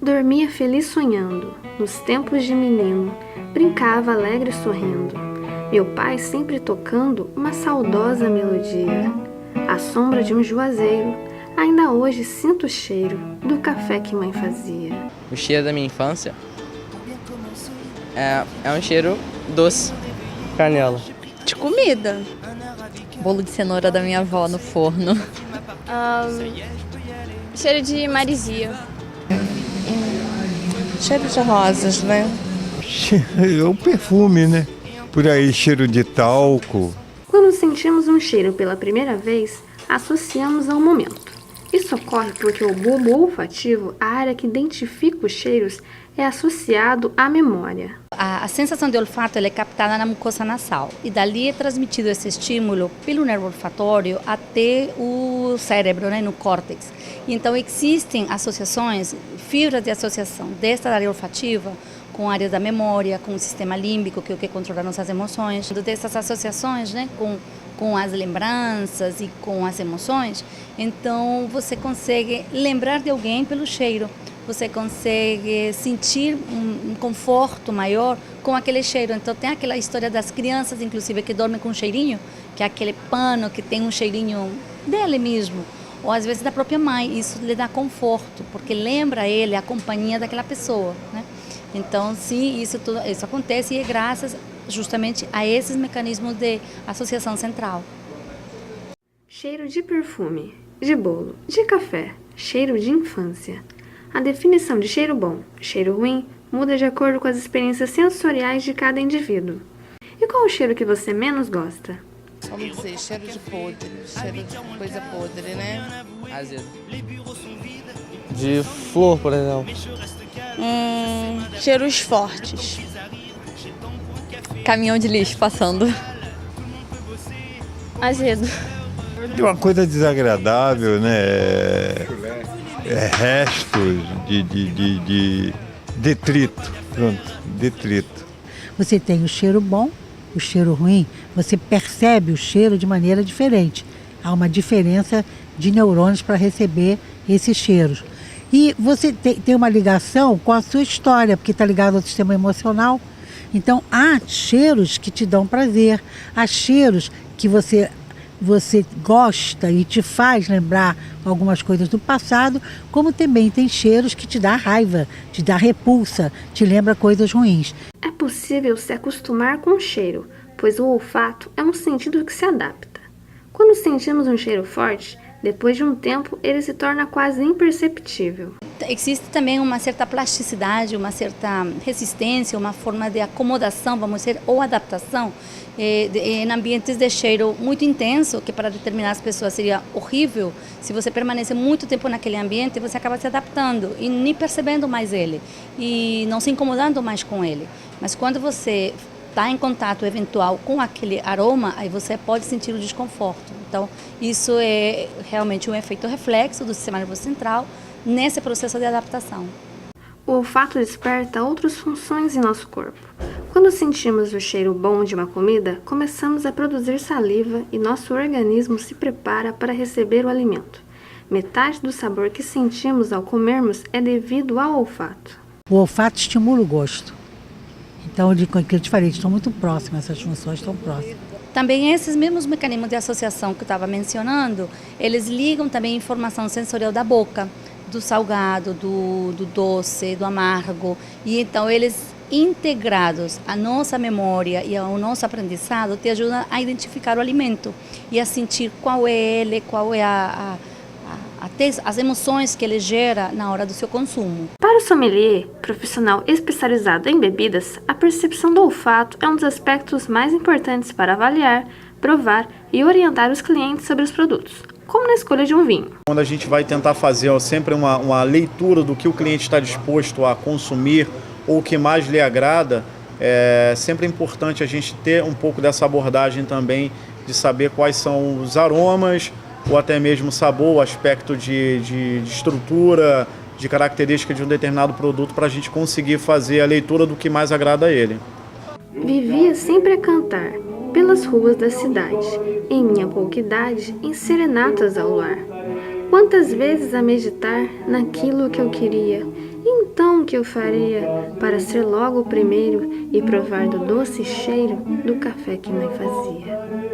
Dormia feliz sonhando, nos tempos de menino, brincava alegre sorrindo. Meu pai sempre tocando uma saudosa melodia. À sombra de um juazeiro, ainda hoje sinto o cheiro do café que mãe fazia. O cheiro da minha infância é um cheiro doce. Canela. De comida. Bolo de cenoura da minha avó no forno. Cheiro de marisia. Cheiro de rosas, né? O perfume, né? Por aí, cheiro de talco. Quando sentimos um cheiro pela primeira vez, associamos ao momento. Isso ocorre porque o bulbo olfativo, a área que identifica os cheiros, é associado à memória. A sensação de olfato ela é captada na mucosa nasal e dali é transmitido esse estímulo pelo nervo olfatório até o cérebro, né, no córtex. Então existem associações, fibras de associação desta área olfativa com a área da memória, com o sistema límbico, que é o que controla nossas emoções. Dessas associações, né, com as lembranças e com as emoções, então você consegue lembrar de alguém pelo cheiro. Você consegue sentir um conforto maior com aquele cheiro. Então tem aquela história das crianças, inclusive, que dormem com um cheirinho, que é aquele pano que tem um cheirinho dele mesmo, ou às vezes da própria mãe. Isso lhe dá conforto, porque lembra a ele a companhia daquela pessoa, né? Então, sim, isso acontece e é graças justamente a esses mecanismos de associação central. Cheiro de perfume, de bolo, de café, cheiro de infância. A definição de cheiro bom, cheiro ruim, muda de acordo com as experiências sensoriais de cada indivíduo. E qual o cheiro que você menos gosta? Vamos dizer, cheiro de podre, cheiro de coisa podre, né? Azedo. De flor, por exemplo. Cheiros fortes. Caminhão de lixo passando. Azedo. De uma coisa desagradável, né? Restos de detrito. Pronto, detrito. Você tem o cheiro bom, o cheiro ruim, você percebe o cheiro de maneira diferente. Há uma diferença de neurônios para receber esses cheiros. E você tem uma ligação com a sua história, porque está ligado ao sistema emocional. Então, há cheiros que te dão prazer, há cheiros que você gosta e te faz lembrar algumas coisas do passado, como também tem cheiros que te dá raiva, te dá repulsa, te lembra coisas ruins. É possível se acostumar com o cheiro, pois o olfato é um sentido que se adapta. Quando sentimos um cheiro forte, depois de um tempo ele se torna quase imperceptível. Existe também uma certa plasticidade, uma certa resistência, uma forma de acomodação, vamos dizer, ou adaptação em ambientes de cheiro muito intenso, que para determinadas pessoas seria horrível. Se você permanecer muito tempo naquele ambiente, você acaba se adaptando e nem percebendo mais ele e não se incomodando mais com ele. Mas quando você está em contato eventual com aquele aroma, aí você pode sentir o desconforto. Então, isso é realmente um efeito reflexo do sistema nervoso central nesse processo de adaptação. O olfato desperta outras funções em nosso corpo. Quando sentimos o cheiro bom de uma comida, começamos a produzir saliva e nosso organismo se prepara para receber o alimento. Metade do sabor que sentimos ao comermos é devido ao olfato. O olfato estimula o gosto. Então, que eu te falei, estão muito próximas, essas funções estão próximas. Também esses mesmos mecanismos de associação que eu estava mencionando, eles ligam também a informação sensorial da boca, do salgado, do doce, do amargo. E então eles integrados à nossa memória e ao nosso aprendizado te ajudam a identificar o alimento e a sentir qual é ele, qual é as emoções que ele gera na hora do seu consumo. Para o sommelier, profissional especializado em bebidas, a percepção do olfato é um dos aspectos mais importantes para avaliar, provar e orientar os clientes sobre os produtos, como na escolha de um vinho. Quando a gente vai tentar fazer sempre uma leitura do que o cliente está disposto a consumir ou o que mais lhe agrada, é sempre importante a gente ter um pouco dessa abordagem também de saber quais são os aromas, ou até mesmo sabor, o aspecto de estrutura, de característica de um determinado produto para a gente conseguir fazer a leitura do que mais agrada a ele. Vivia sempre a cantar pelas ruas da cidade, em minha pouca idade, em serenatas ao luar. Quantas vezes a meditar naquilo que eu queria, e então Como que eu faria para ser logo o primeiro e provar do doce cheiro do café que mãe fazia?